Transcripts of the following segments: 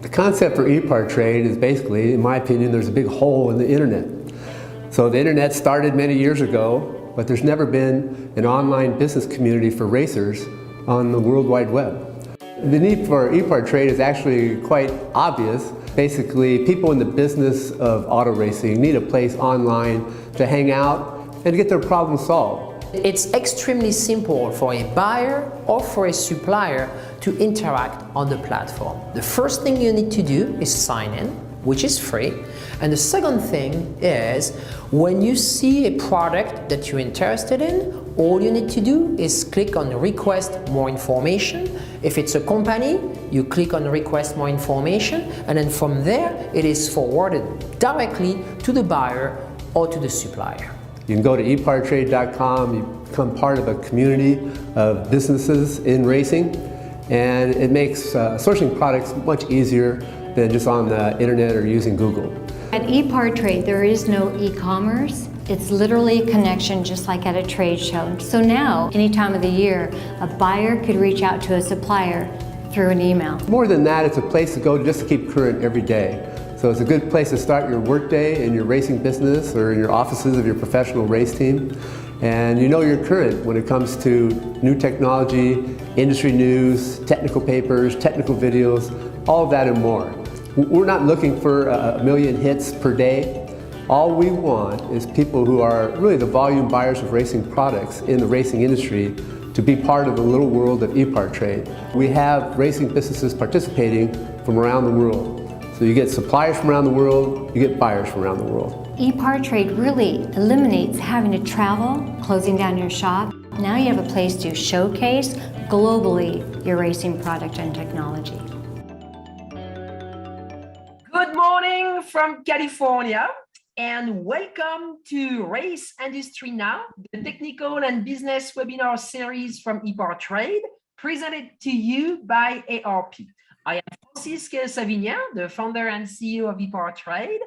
The concept for Epartrade is basically, in my opinion, there's a big hole in the internet. So the internet started many years ago, but there's never been an online business community for racers on the World Wide Web. The need for Epartrade is actually quite obvious. Basically, people in the business of auto racing need a place online to hang out and get their problems solved. It's extremely simple for a buyer or for a supplier to interact on the platform. The first thing you need to do is sign in, which is free. And the second thing is, when you see a product that you're interested in, all you need to do is click on request more information. If it's a company, you click on request more information, and then from there, it is forwarded directly to the buyer or to the supplier. You can go to epartrade.com, you become part of a community of businesses in racing, and it makes sourcing products much easier than just on the internet or using Google. At Epartrade, there is no e-commerce. It's literally a connection just like at a trade show. So now, any time of the year, a buyer could reach out to a supplier through an email. More than that, it's a place to go just to keep current every day. So it's a good place to start your workday in your racing business or in your offices of your professional race team. And you know you're current when it comes to new technology, industry news, technical papers, technical videos, all of that and more. We're not looking for a million hits per day. All we want is people who are really the volume buyers of racing products in the racing industry to be part of the little world of Epartrade. We have racing businesses participating from around the world. So you get suppliers from around the world, you get buyers from around the world. Epartrade really eliminates having to travel, closing down your shop. Now you have a place to showcase globally your racing product and technology. Good morning from California and welcome to Race Industry Now, the technical and business webinar series from Epartrade, presented to you by ARP. I am Francisque Savignan, the founder and CEO of Epartrade,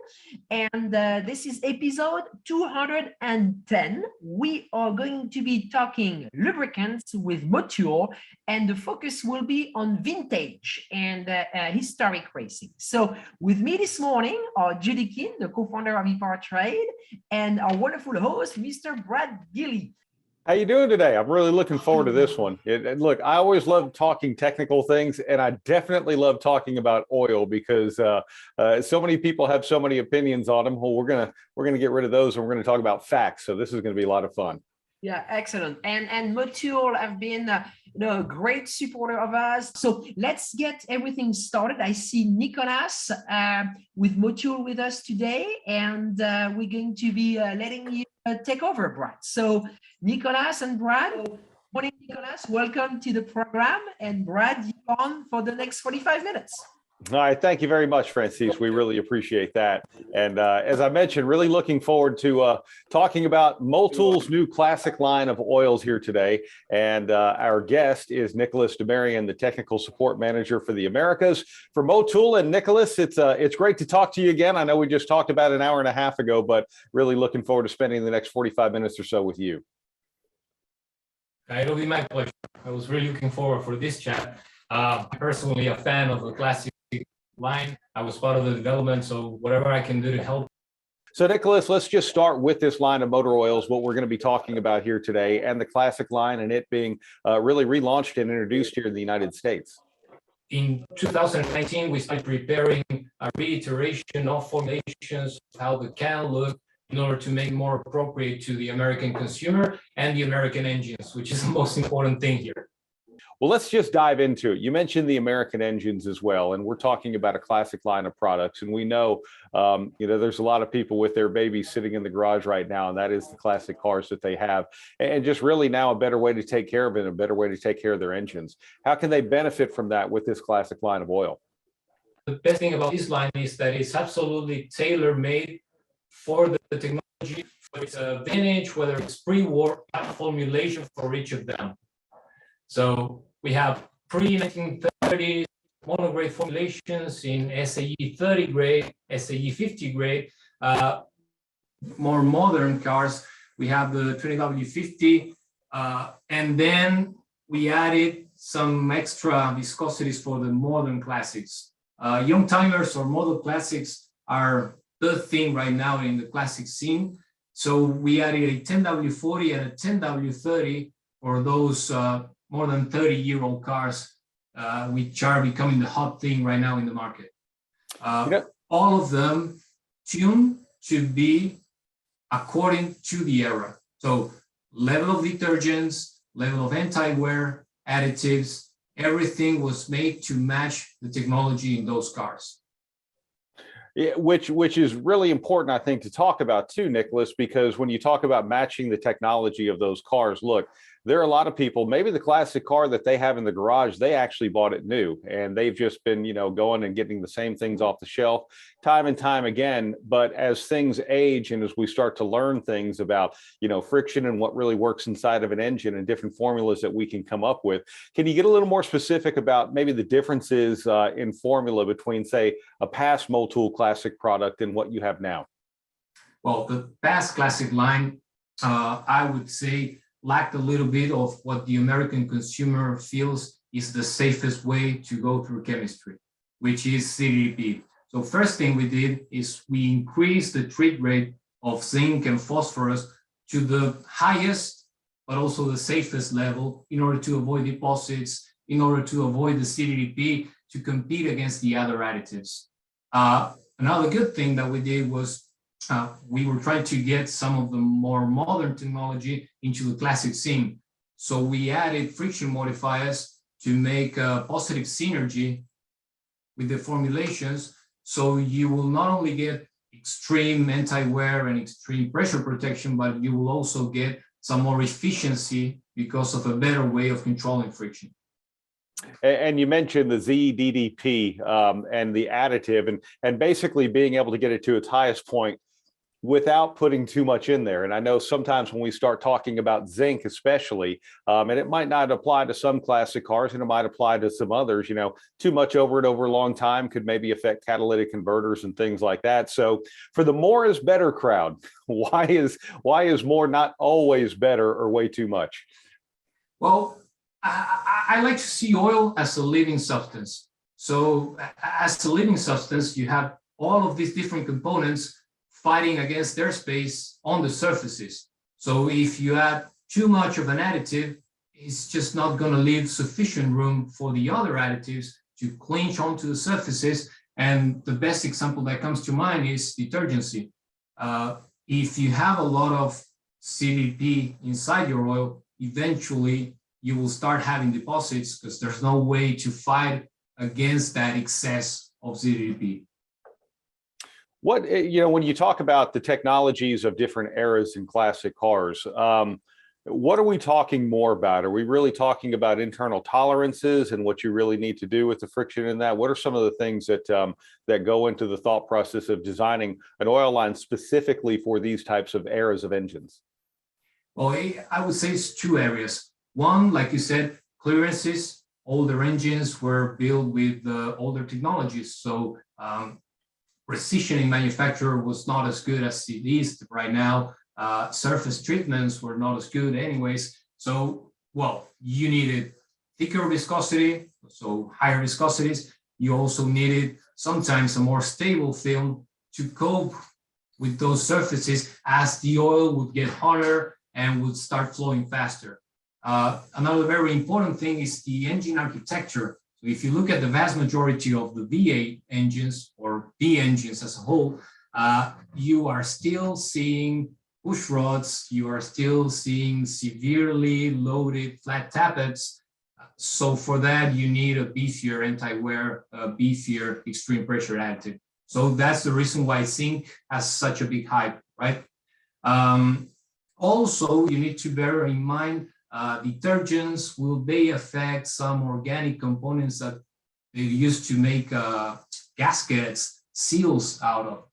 and this is episode 210. We are going to be talking lubricants with Motul, and the focus will be on vintage and historic racing. So with me this morning are Judy King, the co-founder of Epartrade, and our wonderful host, Mr. Brad Gilly. How you doing today? I'm really looking forward to this one. Look, I always love talking technical things, and I definitely love talking about oil because so many people have so many opinions on them. Well, we're gonna get rid of those, and we're gonna talk about facts. So this is going to be a lot of fun. Yeah, excellent. And Motul have been a great supporter of us. So let's get everything started. I see Nicolas with Motul with us today, and we're going to be letting you take over, Brad. So Nicolas and Brad, morning, Nicolas. Welcome to the program, and Brad, you're on for the next 45 minutes. All right, thank you very much, Francis. We really appreciate that. And as I mentioned, really looking forward to talking about Motul's new classic line of oils here today. And our guest is Nicholas Demarian, the technical support manager for the Americas for Motul. And Nicholas, it's great to talk to you again. I know we just talked about an hour and a half ago, but really looking forward to spending the next 45 minutes or so with you. It'll be my pleasure. I was really looking forward for this chat. Personally, a fan of the classic line. I was part of the development, so whatever I can do to help. So Nicholas, let's just start with this line of motor oils, what we're going to be talking about here today, and the classic line, and it being really relaunched and introduced here in the United States. In 2019, we started preparing a reiteration of formulations, how the can look, in order to make more appropriate to the American consumer and the American engines, which is the most important thing here. Well, let's just dive into it. You mentioned the American engines as well, and we're talking about a classic line of products. And we know, there's a lot of people with their babies sitting in the garage right now, and that is the classic cars that they have. And just really now a better way to take care of it, a better way to take care of their engines. How can they benefit from that with this classic line of oil? The best thing about this line is that it's absolutely tailor-made for the technology, whether it's a vintage, whether it's pre-war, formulation for each of them. So we have pre-1930s monograde formulations in SAE 30 grade, SAE 50 grade. More modern cars, we have the 20W50, and then we added some extra viscosities for the modern classics. Young timers or Motul Classics are the thing right now in the classic scene. So we added a 10W40 and a 10W30 for those more than 30-year-old cars, which are becoming the hot thing right now in the market. All of them tuned to be according to the era. So level of detergents, level of anti-wear, additives, everything was made to match the technology in those cars. Yeah, which is really important, I think, to talk about too, Nicholas, because when you talk about matching the technology of those cars, look, there are a lot of people, maybe the classic car that they have in the garage, they actually bought it new, and they've just been, going and getting the same things off the shelf time and time again. But as things age and as we start to learn things about, friction and what really works inside of an engine and different formulas that we can come up with, can you get a little more specific about maybe the differences in formula between, say, a past Motul Classic product and what you have now? Well, the past Classic line, I would say, lacked a little bit of what the American consumer feels is the safest way to go through chemistry, which is CDP. So first thing we did is we increased the treat rate of zinc and phosphorus to the highest, but also the safest level in order to avoid deposits, in order to avoid the CDP to compete against the other additives. Another good thing that we did was we were trying to get some of the more modern technology into the classic scene. So we added friction modifiers to make a positive synergy with the formulations. So you will not only get extreme anti-wear and extreme pressure protection, but you will also get some more efficiency because of a better way of controlling friction. And you mentioned the ZDDP and the additive and basically being able to get it to its highest point without putting too much in there. And I know sometimes when we start talking about zinc, especially, and it might not apply to some classic cars and it might apply to some others, too much over it over a long time could maybe affect catalytic converters and things like that. So for the more is better crowd, why is more not always better or way too much? Well, I like to see oil as a living substance. So as a living substance, you have all of these different components fighting against their space on the surfaces. So if you add too much of an additive, it's just not going to leave sufficient room for the other additives to clinch onto the surfaces. And the best example that comes to mind is detergency. If you have a lot of CDP inside your oil, eventually you will start having deposits because there's no way to fight against that excess of CDP. What, when you talk about the technologies of different eras in classic cars, what are we talking more about? Are we really talking about internal tolerances and what you really need to do with the friction in that? What are some of the things that that go into the thought process of designing an oil line specifically for these types of eras of engines? Well, I would say it's two areas. One, like you said, clearances. Older engines were built with older technologies. So precision in manufacture was not as good as it is right now. Surface treatments were not as good anyways. So, well, you needed thicker viscosity, so higher viscosities. You also needed sometimes a more stable film to cope with those surfaces as the oil would get hotter and would start flowing faster. Another very important thing is the engine architecture. So if you look at the vast majority of the V8 engines or V engines as a whole, you are still seeing push rods, you are still seeing severely loaded flat tappets. So for that, you need a beefier anti-wear, beefier extreme pressure additive. So that's the reason why zinc has such a big hype, right? Also, you need to bear in mind detergents, will they affect some organic components that they used to make gaskets, seals out of?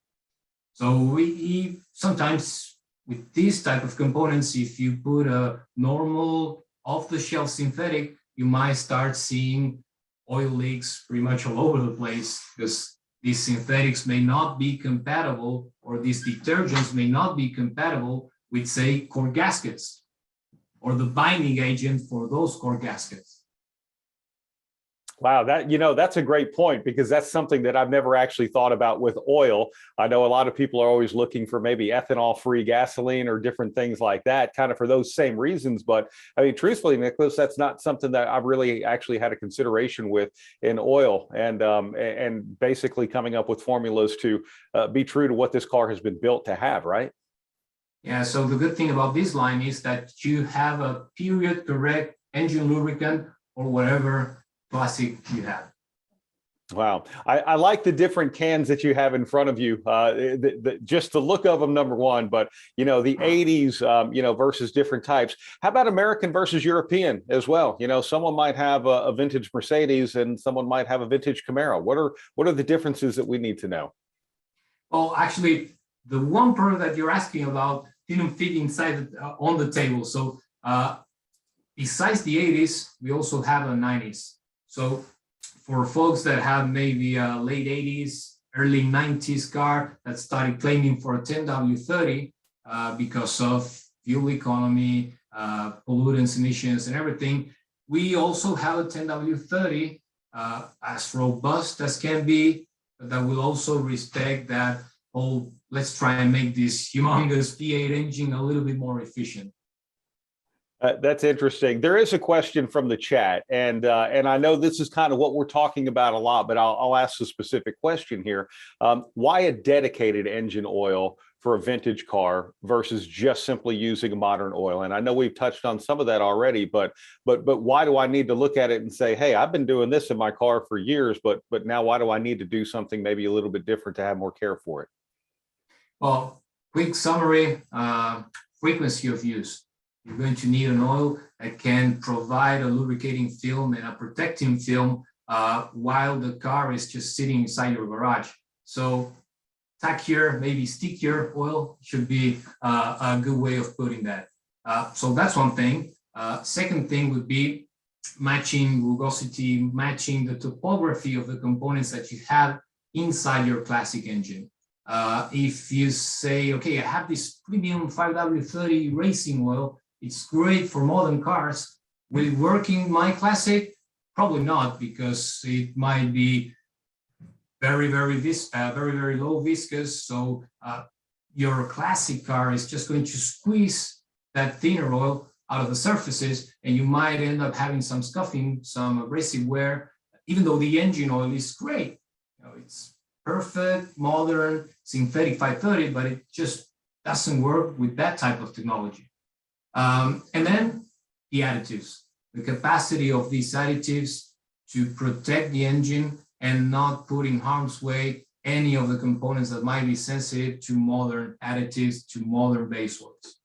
So we sometimes with these type of components, if you put a normal off-the-shelf synthetic, you might start seeing oil leaks pretty much all over the place because these synthetics may not be compatible, or these detergents may not be compatible with, say, core gaskets, or the binding agent for those core gaskets. Wow, that's a great point, because that's something that I've never actually thought about with oil. I know a lot of people are always looking for maybe ethanol-free gasoline or different things like that, kind of for those same reasons. But I mean, truthfully, Nicholas, that's not something that I've really actually had a consideration with in oil, and basically coming up with formulas to be true to what this car has been built to have, right? Yeah, so the good thing about this line is that you have a period correct engine lubricant or whatever classic you have. Wow, I like the different cans that you have in front of you. Just the look of them, number one, but the 80s, versus different types. How about American versus European as well? Someone might have a vintage Mercedes and someone might have a vintage Camaro. What are the differences that we need to know? Well, actually, the one product that you're asking about didn't fit inside on the table. So besides the 80s, we also have a 90s. So for folks that have maybe a late 80s, early 90s car that started claiming for a 10W30 because of fuel economy, pollutants, emissions, and everything, we also have a 10W30 as robust as can be, but that will also respect that whole, let's try and make this humongous V8 engine a little bit more efficient. That's interesting. There is a question from the chat, and I know this is kind of what we're talking about a lot, but I'll ask a specific question here. Why a dedicated engine oil for a vintage car versus just simply using a modern oil? And I know we've touched on some of that already, but why do I need to look at it and say, hey, I've been doing this in my car for years, but now why do I need to do something maybe a little bit different to have more care for it? Well, quick summary, frequency of use. You're going to need an oil that can provide a lubricating film and a protecting film while the car is just sitting inside your garage. So tackier, maybe stickier oil should be a good way of putting that. So that's one thing. Second thing would be matching rugosity, matching the topography of the components that you have inside your classic engine. If you say, okay, I have this premium 5W30 racing oil, it's great for modern cars. Will it work in my classic? Probably not, because it might be very low viscous. So your classic car is just going to squeeze that thinner oil out of the surfaces, and you might end up having some scuffing, some abrasive wear, even though the engine oil is great. It's perfect, modern, synthetic 530, but it just doesn't work with that type of technology. And then the additives, the capacity of these additives to protect the engine and not put in harm's way any of the components that might be sensitive to modern additives, to modern base oils.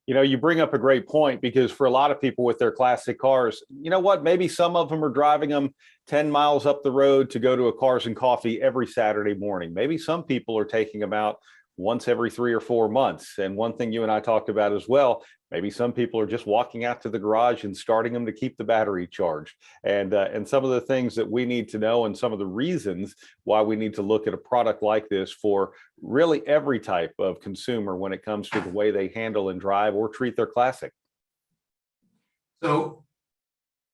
You bring up a great point, because for a lot of people with their classic cars, maybe some of them are driving them 10 miles up the road to go to a Cars and Coffee every Saturday morning. Maybe some people are taking them out once every 3 or 4 months. And one thing you and I talked about as well, maybe some people are just walking out to the garage and starting them to keep the battery charged. And some of the things that we need to know, and some of the reasons why we need to look at a product like this for really every type of consumer when it comes to the way they handle and drive or treat their classic. So,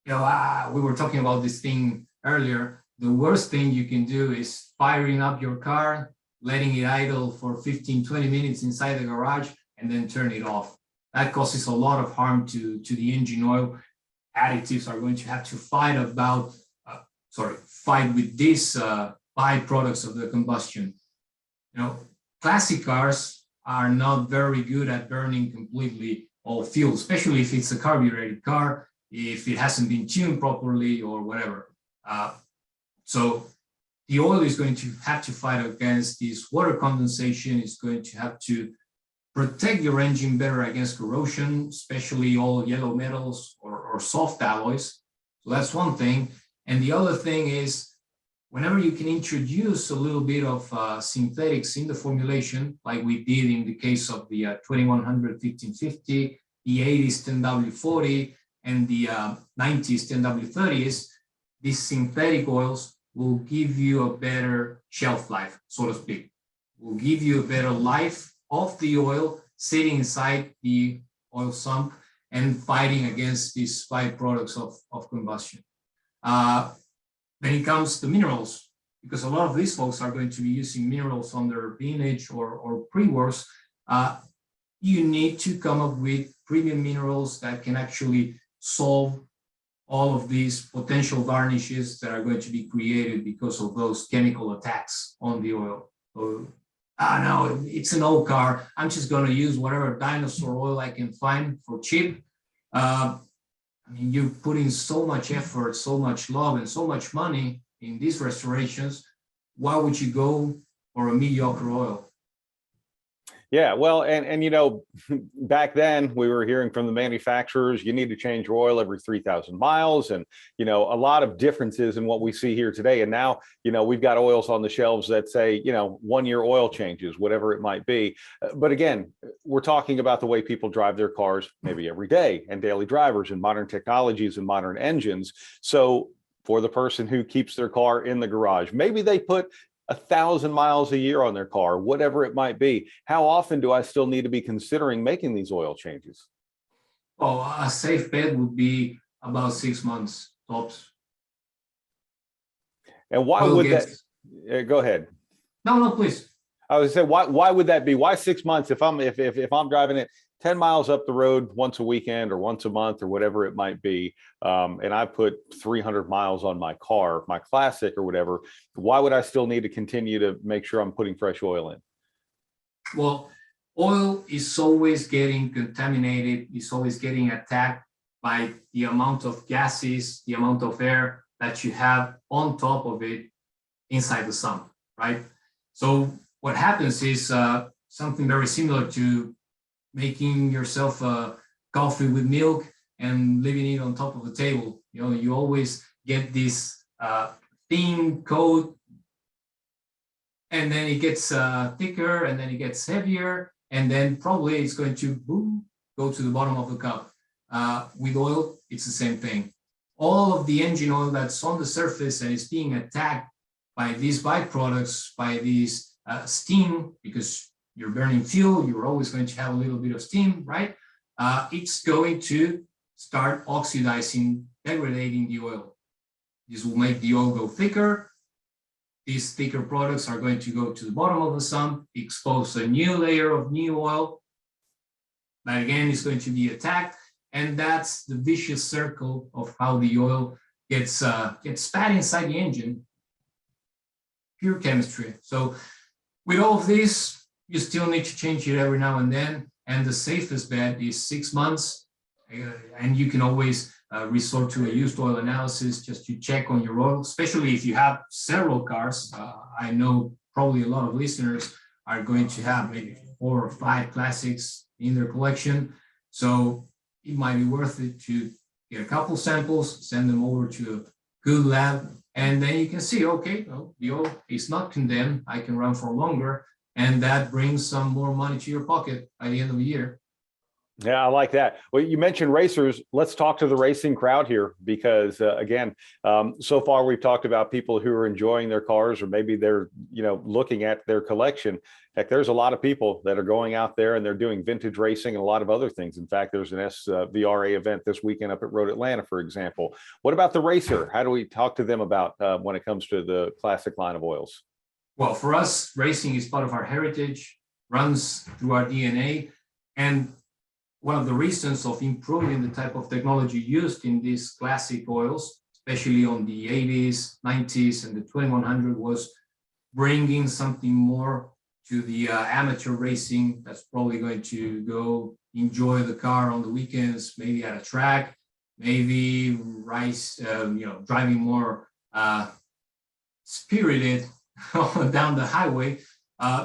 we were talking about this thing earlier. The worst thing you can do is firing up your car, letting it idle for 15, 20 minutes inside the garage, and then turn it off. That causes a lot of harm to the engine oil. Additives are going to have to fight with these byproducts of the combustion. Classic cars are not very good at burning completely all fuel, especially if it's a carbureted car, if it hasn't been tuned properly or whatever. So the oil is going to have to fight against this water condensation. It's going to have to protect your engine better against corrosion, especially all yellow metals or soft alloys. So that's one thing. And the other thing is, whenever you can introduce a little bit of synthetics in the formulation, like we did in the case of the 2100 1550, the 80s 10W40, and the 90s 10W30s, these synthetic oils will give you a better shelf life, so to speak. Will give you a better life of the oil sitting inside the oil sump and fighting against these byproducts of combustion. When it comes to minerals, because a lot of these folks are going to be using minerals on their vintage or pre-wars, you need to come up with premium minerals that can actually solve all of these potential varnishes that are going to be created because of those chemical attacks on the oil. So, no, it's an old car. I'm just going to use whatever dinosaur oil I can find for cheap. I mean, you put in so much effort, so much love, and so much money in these restorations. Why would you go for a mediocre oil? Yeah, well, and you know, back then we were hearing from the manufacturers, you need to change your oil every 3,000 miles, and you know, a lot of differences in what we see here today. And now, you know, we've got oils on the shelves that say, you know, 1-year oil changes, whatever it might be. But again, we're talking about the way people drive their cars maybe every day, and daily drivers, and modern technologies and modern engines. So for the person who keeps their car in the garage, maybe they put 1,000 miles a year on their car, whatever it might be. How often do I still need to be considering making these oil changes? Oh, a safe bet would be about 6 months tops. And why Oil would gets- that? Go ahead. No, please. I would say, why would that be? Why 6 months if I'm driving it 10 miles up the road once a weekend or once a month or whatever it might be, and I put 300 miles on my car, my Classic or whatever, why would I still need to continue to make sure I'm putting fresh oil in? Well, oil is always getting contaminated, it's always getting attacked by the amount of gases, the amount of air that you have on top of it inside the sun, right? So what happens is something very similar to making yourself a coffee with milk and leaving it on top of the table. You know, you always get this thin coat, and then it gets thicker, and then it gets heavier, and then probably it's going to boom, go to the bottom of the cup. With oil, it's the same thing. All of the engine oil that's on the surface and is being attacked by these byproducts, by these steam, because you're burning fuel, you're always going to have a little bit of steam, right? It's going to start oxidizing, degrading the oil. This will make the oil go thicker. These thicker products are going to go to the bottom of the sun, expose a new layer of new oil. That again is going to be attacked. And that's the vicious circle of how the oil gets spat inside the engine. Pure chemistry. So with all of this, you still need to change it every now and then. And the safest bet is 6 months. And you can always resort to a used oil analysis just to check on your oil, especially if you have several cars. I know probably a lot of listeners are going to have maybe 4 or 5 classics in their collection. So it might be worth it to get a couple samples, send them over to a good lab, and then you can see, okay, well, the oil is not condemned. I can run for longer. And that brings some more money to your pocket by the end of the year. Yeah, I like that. Well, you mentioned racers. Let's talk to the racing crowd here, because again, so far we've talked about people who are enjoying their cars, or maybe they're, you know, looking at their collection. Heck, there's a lot of people that are going out there and they're doing vintage racing and a lot of other things. In fact, there's an SVRA event this weekend up at Road Atlanta, for example. What about the racer? How do we talk to them about when it comes to the Classic line of oils? Well, for us, racing is part of our heritage, runs through our DNA. And one of the reasons of improving the type of technology used in these classic oils, especially on the 80s, 90s, and the 2100, was bringing something more to the amateur racing that's probably going to go enjoy the car on the weekends, maybe at a track, maybe driving more spirited down the highway.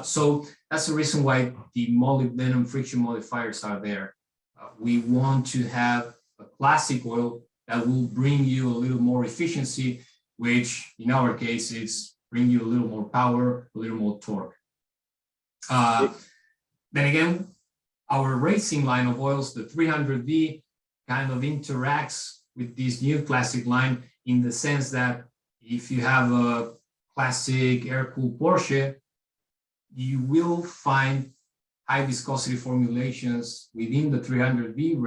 So that's the reason why the molybdenum friction modifiers are there. We want to have a classic oil that will bring you a little more efficiency, which in our case is bring you a little more power, a little more torque. Then again, our racing line of oils, the 300V, kind of interacts with this new classic line in the sense that if you have a classic air-cooled Porsche, you will find high viscosity formulations within the 300V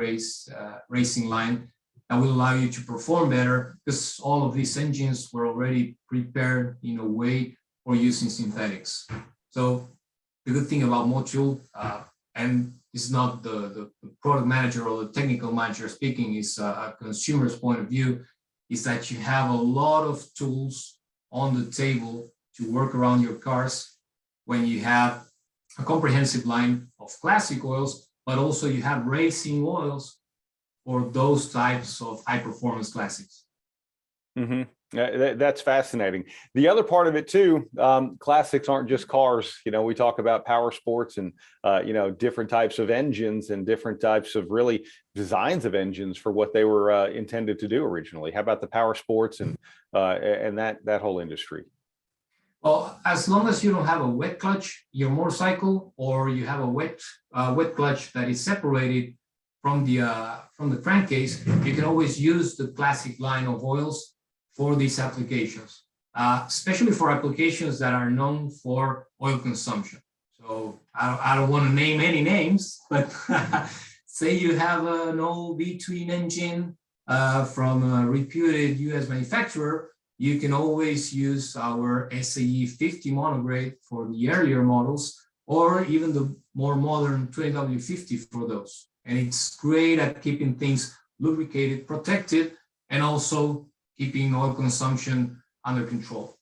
racing line that that will allow you to perform better, because all of these engines were already prepared in a way for using synthetics. So the good thing about Motul, and it's not the product manager or the technical manager speaking, is a consumer's point of view, is that you have a lot of tools on the table to work around your cars when you have a comprehensive line of classic oils, but also you have racing oils for those types of high performance classics. Mm-hmm. That's fascinating. The other part of it too, classics aren't just cars. You know, we talk about power sports and, you know, different types of engines and different types of really designs of engines for what they were intended to do originally. How about the power sports and that whole industry? Well, as long as you don't have a wet clutch, your motorcycle, or you have a wet clutch that is separated from the crankcase, you can always use the classic line of oils for these applications, especially for applications that are known for oil consumption. So I don't want to name any names, but say you have an old V-twin engine from a reputed US manufacturer, you can always use our SAE 50 monograde for the earlier models, or even the more modern 20W50 for those. And it's great at keeping things lubricated, protected, and also keeping oil consumption under control.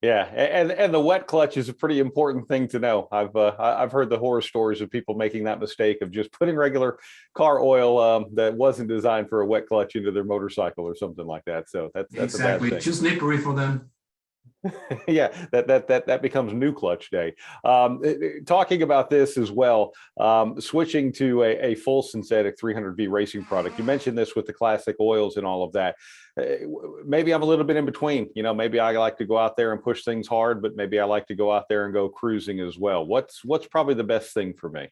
Yeah, and the wet clutch is a pretty important thing to know. I've heard the horror stories of people making that mistake of just putting regular car oil that wasn't designed for a wet clutch into their motorcycle or something like that. So that's exactly a bad thing. Too slippery for them. Yeah, that becomes new clutch day. Talking about this as well, switching to a full synthetic 300V racing product. You mentioned this with the classic oils and all of that. Maybe I'm a little bit in between. You know, maybe I like to go out there and push things hard, but maybe I like to go out there and go cruising as well. What's probably the best thing for me?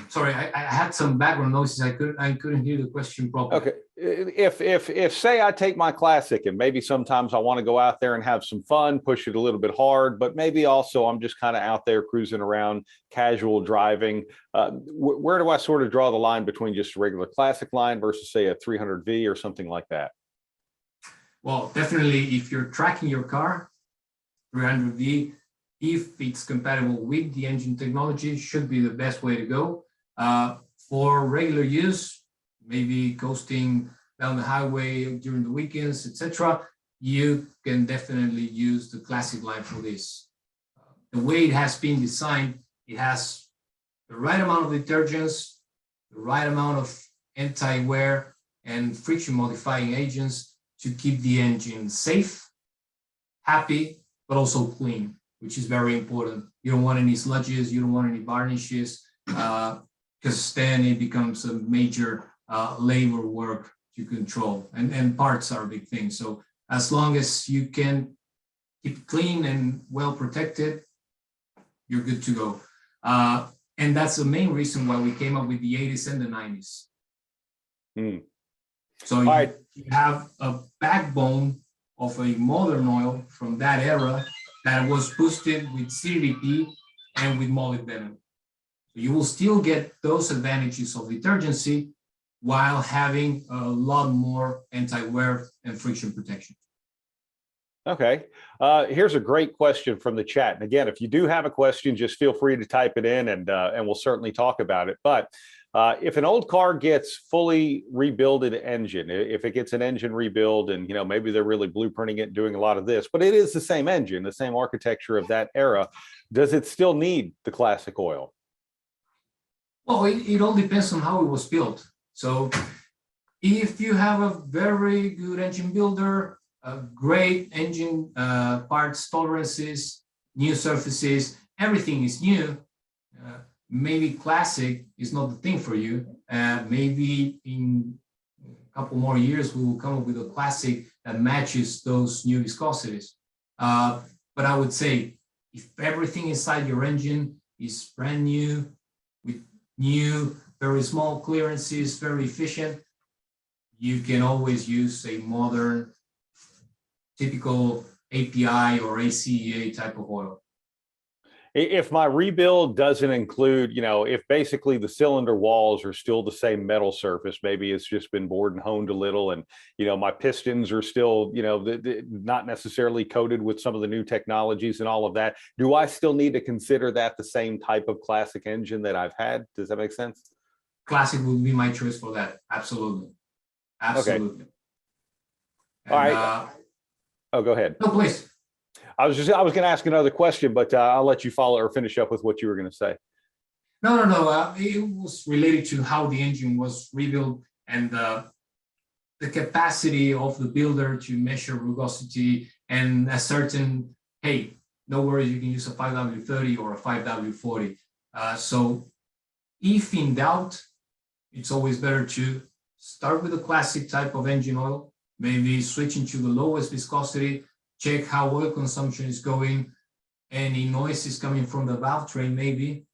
Sorry, I had some background noises. I couldn't hear the question properly. Okay, if say I take my classic and maybe sometimes I want to go out there and have some fun, push it a little bit hard, but maybe also I'm just kind of out there cruising around, casual driving. Where do I sort of draw the line between just a regular classic line versus say a 300V or something like that? Well, definitely if you're tracking your car, 300V, if it's compatible with the engine technology, should be the best way to go. For regular use, maybe coasting down the highway during the weekends, etc., you can definitely use the classic line for this. The way it has been designed, it has the right amount of detergents, the right amount of anti-wear and friction modifying agents to keep the engine safe, happy, but also clean, which is very important. You don't want any sludges, you don't want any varnishes, because then it becomes a major labor work to control, and parts are a big thing. So as long as you can keep clean and well protected, you're good to go. And that's the main reason why we came up with the 80s and the 90s. So you have a backbone of a modern oil from that era that was boosted with CDP and with molybdenum. You will still get those advantages of detergency while having a lot more anti-wear and friction protection. Okay, here's a great question from the chat. And again, if you do have a question, just feel free to type it in and we'll certainly talk about it. But if an old car gets fully rebuilded engine, if it gets an engine rebuild and, you know, maybe they're really blueprinting it, doing a lot of this, but it is the same engine, the same architecture of that era, does it still need the classic oil? Well, it all depends on how it was built. So if you have a very good engine builder, a great engine parts tolerances, new surfaces, everything is new, maybe classic is not the thing for you. Maybe in a couple more years, we will come up with a classic that matches those new viscosities. But I would say if everything inside your engine is brand new, with new, very small clearances, very efficient, you can always use a modern, typical API or ACEA type of oil. If my rebuild doesn't include, if basically the cylinder walls are still the same metal surface, maybe it's just been bored and honed a little, and my pistons are still, not necessarily coated with some of the new technologies and all of that, do I still need to consider that the same type of classic engine that I've had? Does that make sense? Classic would be my choice for that. Absolutely. Absolutely. Okay. All right. Oh, go ahead. No, please. I was going to ask another question, but I'll let you follow or finish up with what you were going to say. No. It was related to how the engine was rebuilt and the capacity of the builder to measure rugosity and a certain, hey, no worries, you can use a 5W30 or a 5W40. So if in doubt, it's always better to start with a classic type of engine oil, maybe switching to the lowest viscosity, check how oil consumption is going, any noise is coming from the valve train maybe,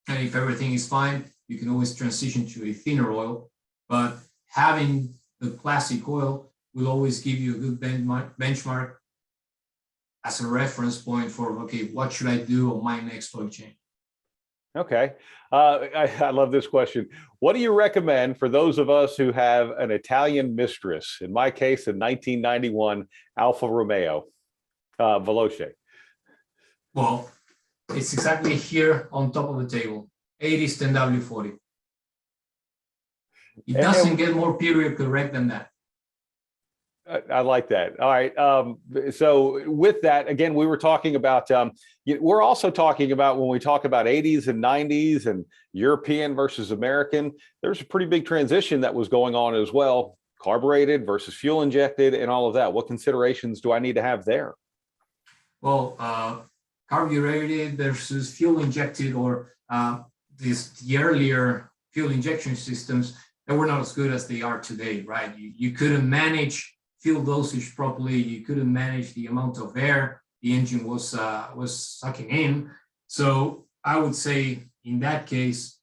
and if everything is fine, you can always transition to a thinner oil, but having the classic oil will always give you a good benchmark as a reference point for, okay, what should I do on my next oil change? Okay. I love this question. What do you recommend for those of us who have an Italian mistress? In my case, a 1991 Alfa Romeo Veloce. Well, it's exactly here on top of the table, 80s 10W40. It doesn't get more period correct than that. I like that. All right. So with that, again, we were talking about, we're also talking about when we talk about 80s and 90s and European versus American, there's a pretty big transition that was going on as well. Carbureted versus fuel injected and all of that. What considerations do I need to have there? Well, carbureted versus fuel injected or the earlier fuel injection systems, they were not as good as they are today, right? You couldn't manage fuel dosage properly. You couldn't manage the amount of air the engine was sucking in. So I would say in that case,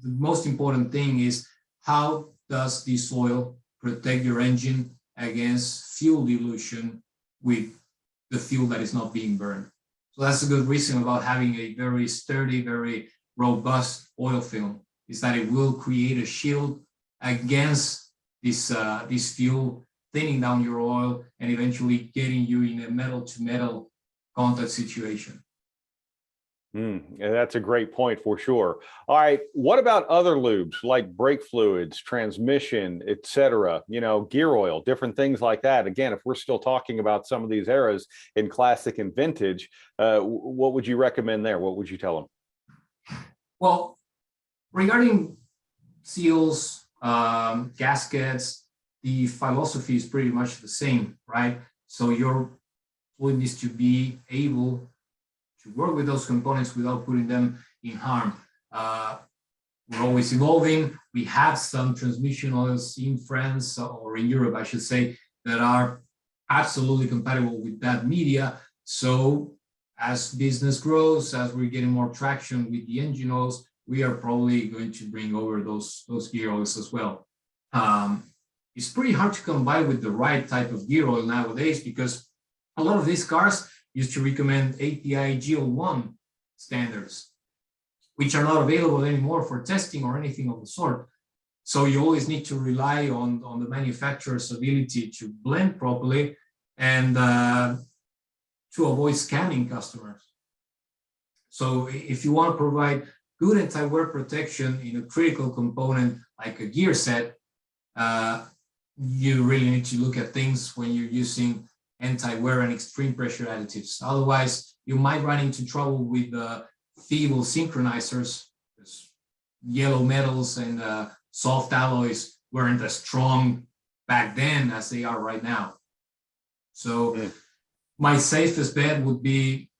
the most important thing is how does this oil protect your engine against fuel dilution with the fuel that is not being burned. So that's a good reason about having a very sturdy, very robust oil film, is that it will create a shield against this fuel thinning down your oil and eventually getting you in a metal-to-metal contact situation. Yeah, that's a great point for sure. All right, what about other lubes like brake fluids, transmission, etc., gear oil, different things like that? Again, if we're still talking about some of these eras in classic and vintage, what would you recommend there? What would you tell them? Well, regarding seals, gaskets, the philosophy is pretty much the same, right? So your fluid needs to be able to work with those components without putting them in harm. We're always evolving. We have some transmission oils in France or in Europe, I should say, that are absolutely compatible with that media. So as business grows, as we're getting more traction with the engine oils, we are probably going to bring over those gear oils as well. It's pretty hard to combine with the right type of gear oil nowadays because a lot of these cars used to recommend API GL1 standards, which are not available anymore for testing or anything of the sort. So you always need to rely on the manufacturer's ability to blend properly and to avoid scamming customers. So if you want to provide good anti-wear protection in a critical component like a gear set, you really need to look at things when you're using anti-wear and extreme pressure additives. Otherwise, you might run into trouble with feeble synchronizers. Yellow metals and soft alloys weren't as strong back then as they are right now. So my safest bet would be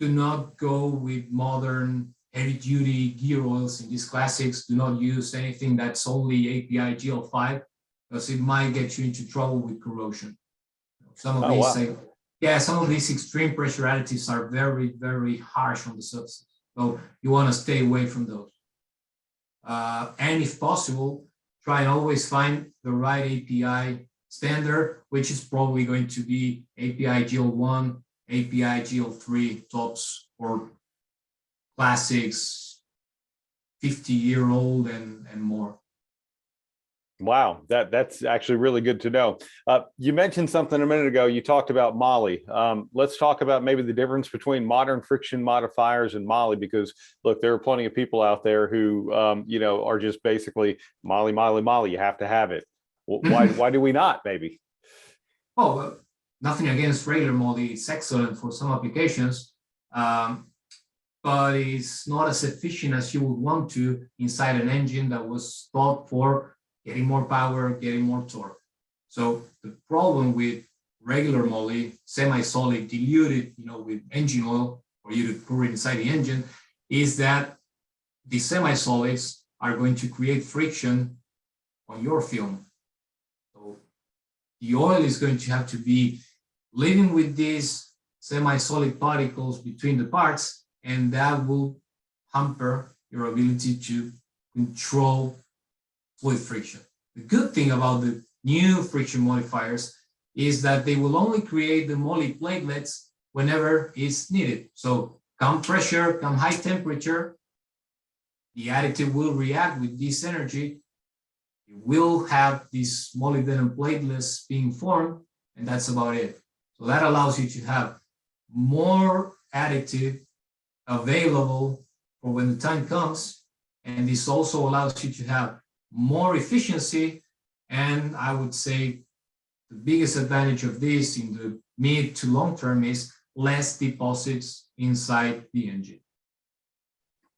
to not go with modern heavy-duty gear oils in these classics. Do not use anything that's only API GL5 because it might get you into trouble with corrosion. Some of some of these extreme pressure additives are very, very harsh on the surface. So you want to stay away from those. And if possible, try and always find the right API standard, which is probably going to be API GL1, API GL3 tops, or classics, 50-year-old and more. Wow, that's actually really good to know. You mentioned something a minute ago. You talked about moly. Let's talk about maybe the difference between modern friction modifiers and moly, because look, there are plenty of people out there who are just basically moly, moly, moly. You have to have it. Why do we not? Maybe. Oh, well, nothing against regular moly. It's excellent for some applications, but it's not as efficient as you would want to inside an engine that was thought for getting more power, getting more torque. So the problem with regular moly, semi-solid, diluted, with engine oil for you to pour it inside the engine, is that the semi-solids are going to create friction on your film. So the oil is going to have to be living with these semi-solid particles between the parts, and that will hamper your ability to control fluid friction. The good thing about the new friction modifiers is that they will only create the moly platelets whenever it's needed. So come pressure, come high temperature, the additive will react with this energy. You will have these molybdenum platelets being formed, and that's about it. So that allows you to have more additive available for when the time comes, and this also allows you to have more efficiency. And I would say the biggest advantage of this in the mid to long term is less deposits inside the engine.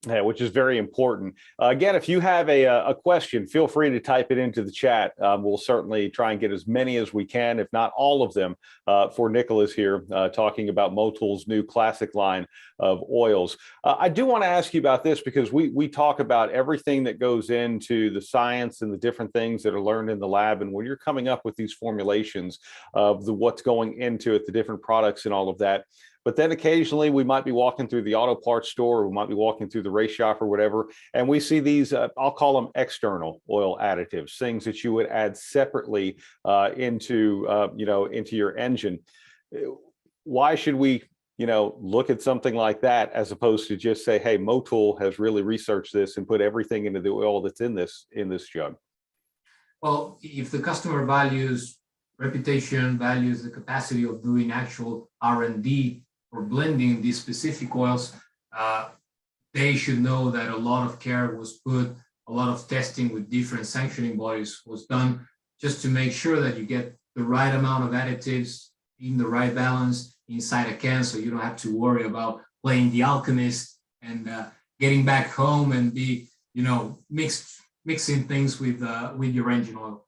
Yeah, which is very important. Again, if you have a question, feel free to type it into the chat. We'll certainly try and get as many as we can, if not all of them, for Nicholas here, talking about Motul's new classic line of oils. I do want to ask you about this, because we talk about everything that goes into the science and the different things that are learned in the lab. And when you're coming up with these formulations of what's going into it, the different products and all of that, but then occasionally we might be walking through the auto parts store, or we might be walking through the race shop or whatever, and we see these, I'll call them external oil additives, things that you would add separately into your engine. Why should we, look at something like that, as opposed to just say, hey, Motul has really researched this and put everything into the oil that's in this jug? Well, if the customer values reputation, values the capacity of doing actual R&D or blending these specific oils, they should know that a lot of care was put, a lot of testing with different sanctioning bodies was done, just to make sure that you get the right amount of additives in the right balance inside a can, so you don't have to worry about playing the alchemist and getting back home and be, mixing things with your engine oil.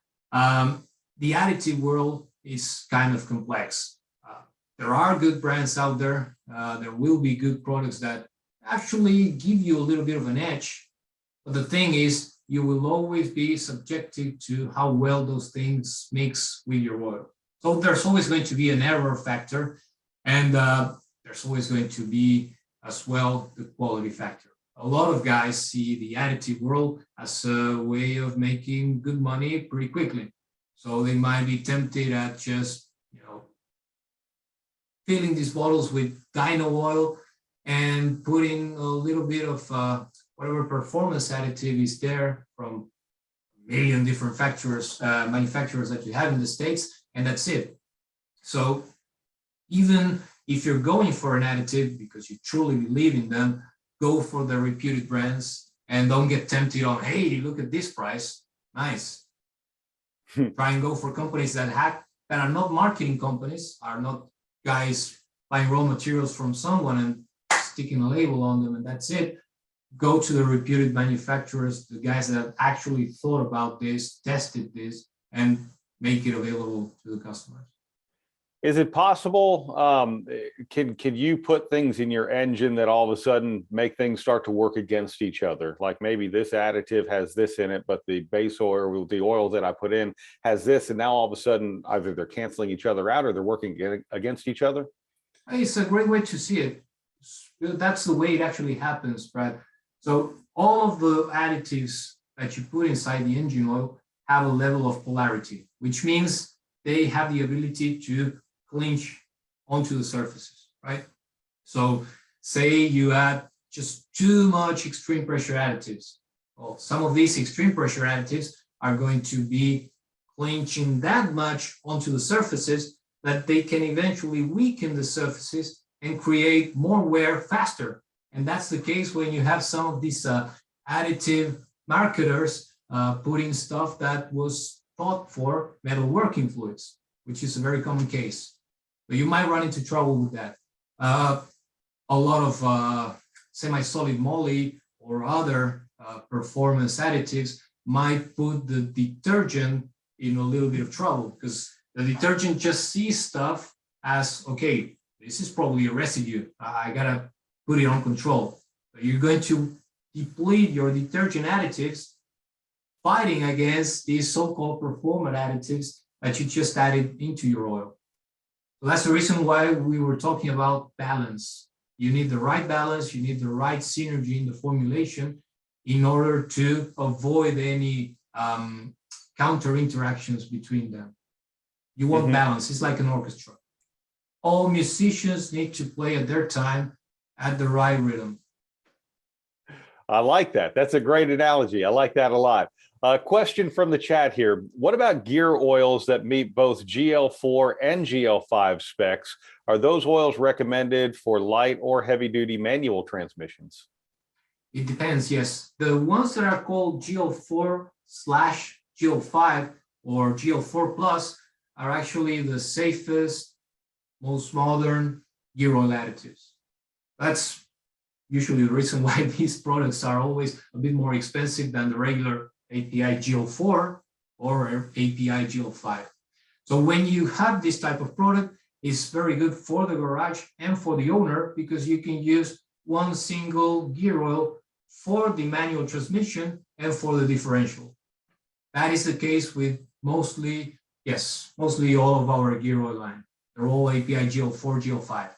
The additive world is kind of complex. There are good brands out there. There will be good products that actually give you a little bit of an edge. But the thing is, you will always be subjected to how well those things mix with your oil. So there's always going to be an error factor, and there's always going to be as well the quality factor. A lot of guys see the additive world as a way of making good money pretty quickly. So they might be tempted at just, filling these bottles with dyno oil and putting a little bit of whatever performance additive is there from a million different manufacturers that you have in the States, and that's it. So even if you're going for an additive because you truly believe in them, go for the reputed brands and don't get tempted on, hey, look at this price, nice. Try and go for companies that are not marketing companies, are not guys buying raw materials from someone and sticking a label on them and that's it. Go to the reputed manufacturers, the guys that have actually thought about this, tested this, and make it available to the customers. Is it possible, can you put things in your engine that all of a sudden make things start to work against each other? Like maybe this additive has this in it, but the base oil, the oil that I put in has this, and now all of a sudden either they're canceling each other out or they're working against each other? It's a great way to see it. That's the way it actually happens, Brad. So all of the additives that you put inside the engine oil have a level of polarity, which means they have the ability to clinch onto the surfaces, right? So say you add just too much extreme pressure additives. Well, some of these extreme pressure additives are going to be clinching that much onto the surfaces that they can eventually weaken the surfaces and create more wear faster. And that's the case when you have some of these additive marketers putting stuff that was thought for metal working fluids, which is a very common case. But you might run into trouble with that. A lot of semi-solid moly or other performance additives might put the detergent in a little bit of trouble because the detergent just sees stuff as, okay, this is probably a residue. I gotta put it on control. But you're going to deplete your detergent additives fighting against these so-called performance additives that you just added into your oil. So that's the reason why we were talking about balance. You need the right balance, you need the right synergy in the formulation in order to avoid any counter interactions between them. You want balance, it's like an orchestra. All musicians need to play at their time at the right rhythm. I like that. That's a great analogy. I like that a lot. Question from the chat here. What about gear oils that meet both GL4 and GL5 specs? Are those oils recommended for light or heavy duty manual transmissions? It depends, yes. The ones that are called GL4/GL5 or GL4 plus are actually the safest, most modern gear oil additives. That's usually the reason why these products are always a bit more expensive than the regular API GL4 or API GL5. So when you have this type of product, it's very good for the garage and for the owner because you can use one single gear oil for the manual transmission and for the differential. That is the case with mostly all of our gear oil line. They're all API GL4, GL5.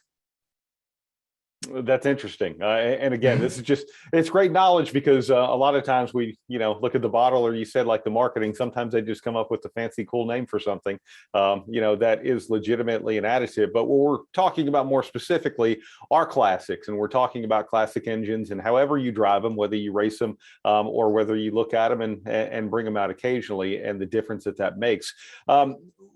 That's interesting. And again, this is just, it's great knowledge because a lot of times we, look at the bottle or you said like the marketing, sometimes they just come up with a fancy cool name for something, that is legitimately an additive. But what we're talking about more specifically are classics, and we're talking about classic engines and however you drive them, whether you race them or whether you look at them and bring them out occasionally, and the difference that makes.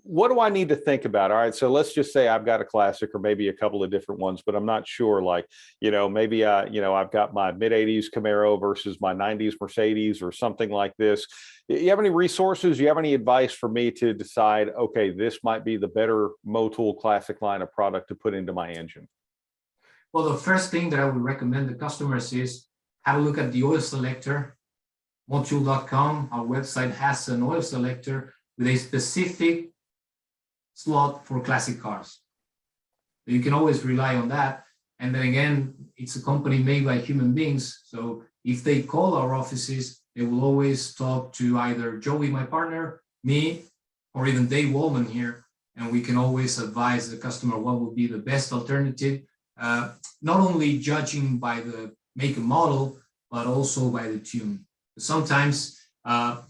What do I need to think about? All right, so let's just say I've got a classic or maybe a couple of different ones, but I'm not sure, like, maybe, I've got my mid-'80s Camaro versus my '90s Mercedes or something like this. You have any resources? You have any advice for me to decide, okay, this might be the better Motul Classic line of product to put into my engine? Well, the first thing that I would recommend the customers is have a look at the oil selector. Motul.com, our website has an oil selector with a specific slot for classic cars. So you can always rely on that. And then again, it's a company made by human beings. So if they call our offices, they will always talk to either Joey, my partner, me, or even Dave Wallman here. And we can always advise the customer what would be the best alternative, not only judging by the make and model, but also by the tune. Sometimes,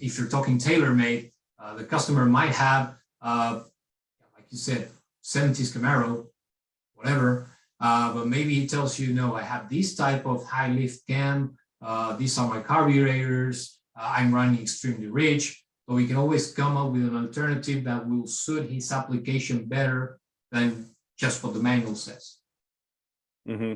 if you're talking tailor-made, the customer might have, like you said, 70s Camaro, whatever, but maybe he tells you, no, I have this type of high lift cam, these are my carburetors, I'm running extremely rich. So we can always come up with an alternative that will suit his application better than just what the manual says. Mm-hmm.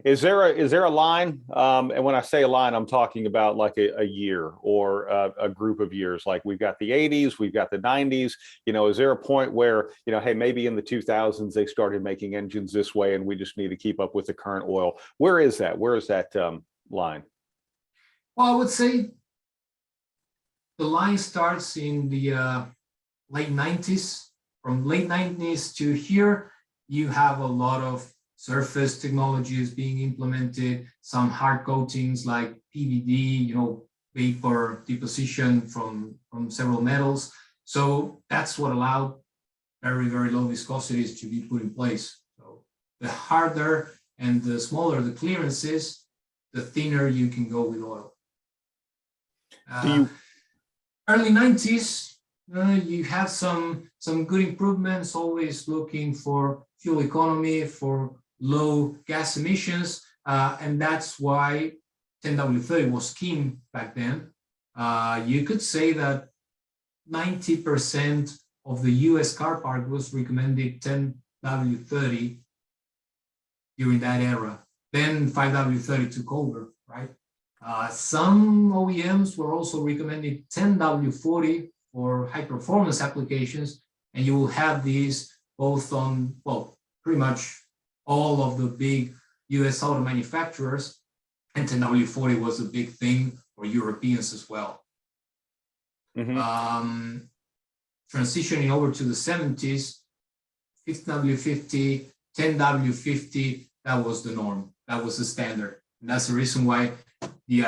Is there a line? And when I say a line, I'm talking about like a year or a group of years. Like we've got the '80s, we've got the '90s. Is there a point where, hey, maybe in the 2000s they started making engines this way, and we just need to keep up with the current oil? Where is that? Where is that line? Well, I would say the line starts in the late '90s. From late '90s to here, you have a lot of surface technologies being implemented, some hard coatings like PVD, vapor deposition from several metals. So that's what allowed very, very low viscosities to be put in place. So the harder and the smaller the clearance is, the thinner you can go with oil. Early 90s, you have some good improvements, always looking for fuel economy, for low gas emissions. And that's why 10W30 was king back then. You could say that 90% of the US car park was recommended 10W30 during that era. Then 5W30 took over, right? Some OEMs were also recommending 10W40 for high performance applications, and you will have these both on, well, pretty much all of the big US auto manufacturers, and 10W40 was a big thing for Europeans as well. Mm-hmm. Transitioning over to the 70s, 15W50, 10W50, that was the norm. That was the standard. And that's the reason why the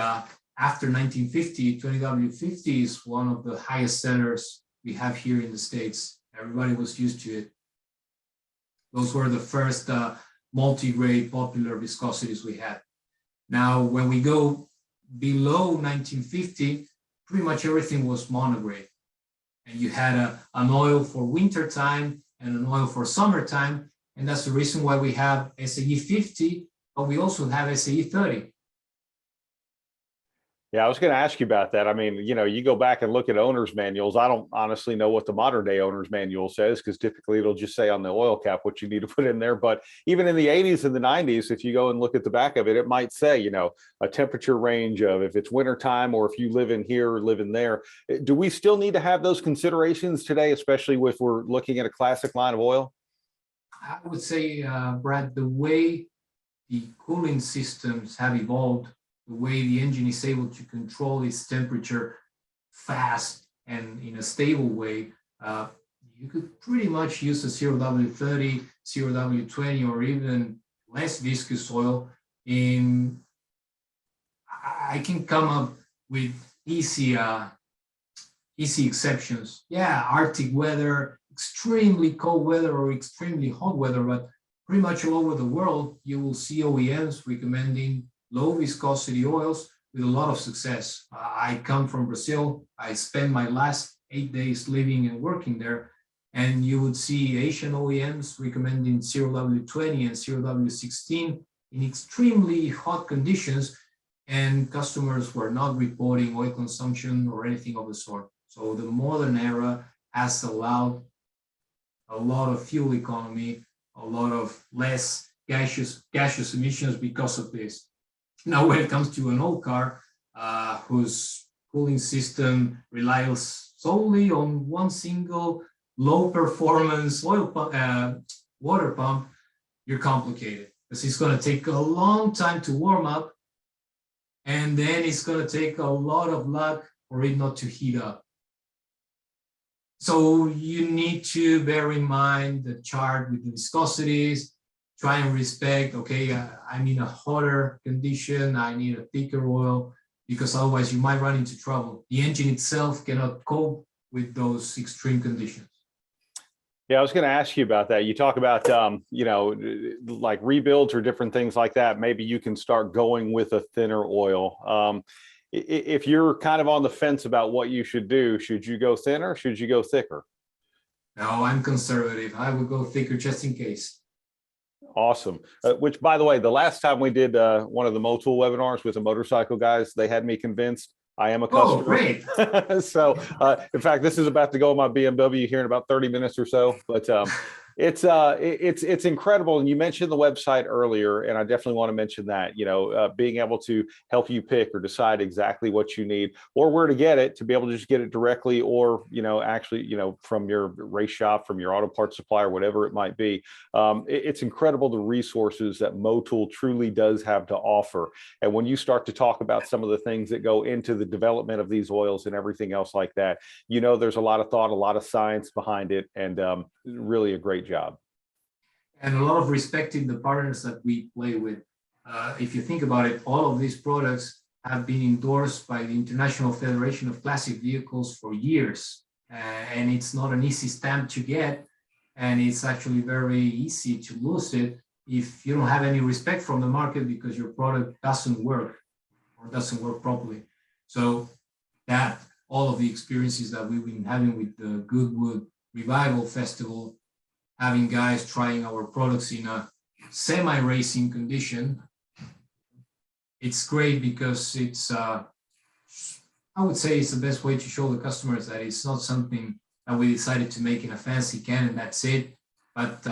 after 1950, 20W50 is one of the highest sellers we have here in the States. Everybody was used to it. Those were the first multi-grade popular viscosities we had. Now, when we go below 1950, pretty much everything was monograde. And you had an oil for winter time and an oil for summertime. And that's the reason why we have SAE 50, but we also have SAE 30. Yeah, I was going to ask you about that. I mean, you know, you go back and look at owner's manuals. I don't honestly know what the modern day owner's manual says, because typically it'll just say on the oil cap what you need to put in there. But even in the 80s and the 90s, if you go and look at the back of it, it might say, you know, a temperature range of if it's wintertime or if you live in here or live in there. Do we still need to have those considerations today, especially if we're looking at a classic line of oil? I would say, Brad, the way the cooling systems have evolved, the way the engine is able to control its temperature fast and in a stable way, you could pretty much use a 0W30, 0W20, or even less viscous oil. I can come up with easy exceptions. Yeah, Arctic weather, extremely cold weather, or extremely hot weather, but pretty much all over the world, you will see OEMs recommending low viscosity oils with a lot of success. I come from Brazil. I spent my last 8 days living and working there, and you would see Asian OEMs recommending 0W20 and 0W16 in extremely hot conditions, and customers were not reporting oil consumption or anything of the sort. So the modern era has allowed a lot of fuel economy, a lot of less gaseous emissions because of this. Now, when it comes to an old car whose cooling system relies solely on one single low performance oil pump, water pump, you're complicated, because it's going to take a long time to warm up, and then it's going to take a lot of luck for it not to heat up. So you need to bear in mind the chart with the viscosities, try and respect, okay, I'm in a hotter condition, I need a thicker oil, because otherwise you might run into trouble. The engine itself cannot cope with those extreme conditions. Yeah, I was going to ask you about that. You talk about, you know, like rebuilds or different things like that. Maybe you can start going with a thinner oil. If you're kind of on the fence about what you should do, should you go thinner? Should you go thicker? No, I'm conservative. I would go thicker just in case. Awesome. Which, by the way, the last time we did one of the Motul webinars with the motorcycle guys, they had me convinced I am a customer. Oh, great. So, in fact, this is about to go on my BMW here in about 30 minutes or so. But it's incredible. And you mentioned the website earlier, and I definitely want to mention that, you know, being able to help you pick or decide exactly what you need or where to get it, to be able to just get it directly, or, you know, actually, you know, from your race shop, from your auto parts supplier, whatever it might be. It's incredible the resources that Motul truly does have to offer. And when you start to talk about some of the things that go into the development of these oils and everything else like that, you know, there's a lot of thought, a lot of science behind it, and really a great job. And a lot of respecting the partners that we play with. If you think about it, all of these products have been endorsed by the International Federation of Classic Vehicles for years. And it's not an easy stamp to get. And it's actually very easy to lose it if you don't have any respect from the market because your product doesn't work or doesn't work properly. So that all of the experiences that we've been having with the Goodwood Revival Festival, having guys trying our products in a semi-racing condition, it's great because it's, I would say it's the best way to show the customers that it's not something that we decided to make in a fancy can and that's it, but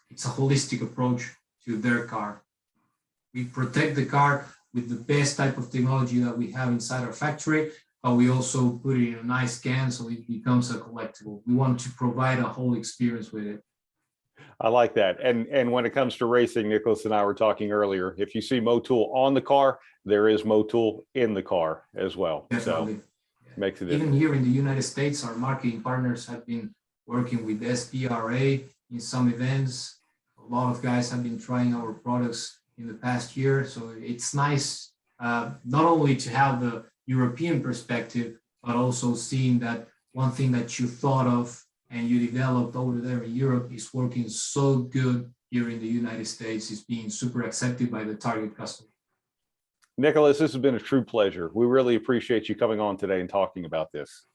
it's a holistic approach to their car. We protect the car with the best type of technology that we have inside our factory, but we also put it in a nice can so it becomes a collectible. We want to provide a whole experience with it. I like that. And when it comes to racing, Nicholas and I were talking earlier, if you see Motul on the car, there is Motul in the car as well. Definitely. So makes a difference. Even here in the United States, our marketing partners have been working with SPRA in some events. A lot of guys have been trying our products in the past year. So it's nice not only to have the European perspective, but also seeing that one thing that you thought of and you developed over there in Europe is working so good here in the United States, is being super accepted by the target customer. Nicholas, this has been a true pleasure. We really appreciate you coming on today and talking about this.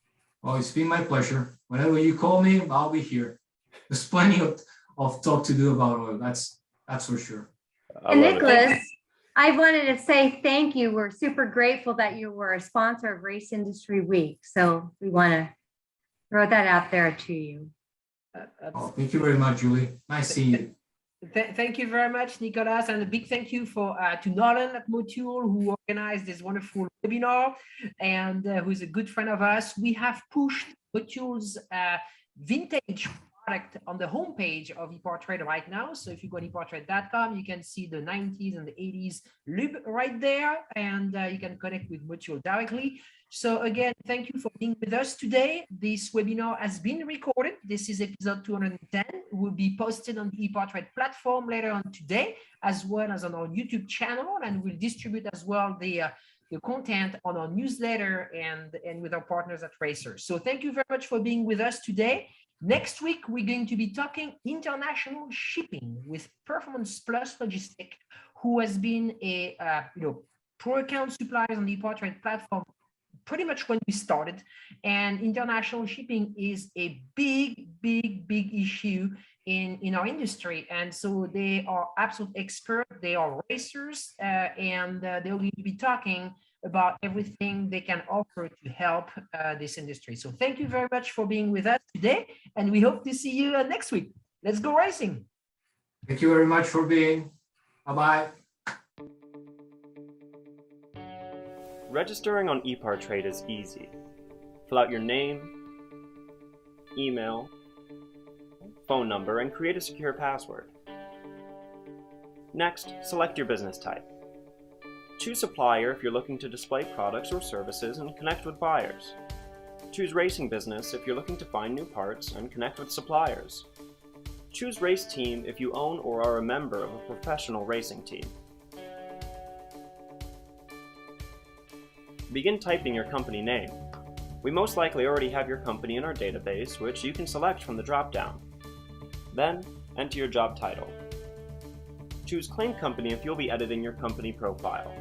Oh, it's been my pleasure. Whenever you call me, I'll be here. There's plenty of talk to do about oil. That's for sure. And Nicholas, I wanted to say thank you. We're super grateful that you were a sponsor of Race Industry Week. So we want to throw that out there to you. Oh, thank you very much, Julie. Nice seeing you. Thank you very much, Nicolas, and a big thank you to Nolan at Motul, who organized this wonderful webinar and who's a good friend of us. We have pushed Motul's vintage product on the homepage of Epartrade right now. So if you go to epartrade.com, you can see the 90s and the 80s lube right there, and you can connect with Motul directly. So again, thank you for being with us today. This webinar has been recorded. This is episode 210. It will be posted on the Epartrade platform later on today, as well as on our YouTube channel, and we'll distribute as well the content on our newsletter and with our partners at Racers. So thank you very much for being with us today. Next week, we're going to be talking international shipping with Performance Plus Logistic, who has been a pro account supplier on the Epartrade platform pretty much when we started. And international shipping is a big issue in our industry. And so they are absolute experts. They are racers, and they're going to be talking about everything they can offer to help this industry. So thank you very much for being with us today, and we hope to see you next week. Let's go racing. Thank you very much for being. Bye-bye. Registering on Epartrade is easy. Fill out your name, email, phone number, and create a secure password. Next, select your business type. Choose supplier if you're looking to display products or services and connect with buyers. Choose racing business if you're looking to find new parts and connect with suppliers. Choose race team if you own or are a member of a professional racing team. Begin typing your company name. We most likely already have your company in our database, which you can select from the drop-down. Then, enter your job title. Choose Claim Company if you'll be editing your company profile.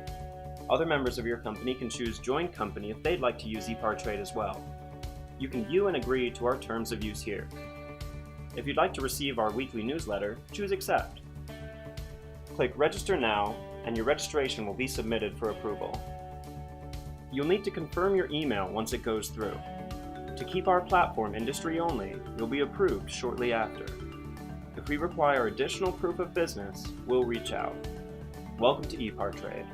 Other members of your company can choose Join Company if they'd like to use Epartrade as well. You can view and agree to our terms of use here. If you'd like to receive our weekly newsletter, choose Accept. Click Register Now, and your registration will be submitted for approval. You'll need to confirm your email once it goes through. To keep our platform industry only, you'll be approved shortly after. If we require additional proof of business, we'll reach out. Welcome to Epartrade.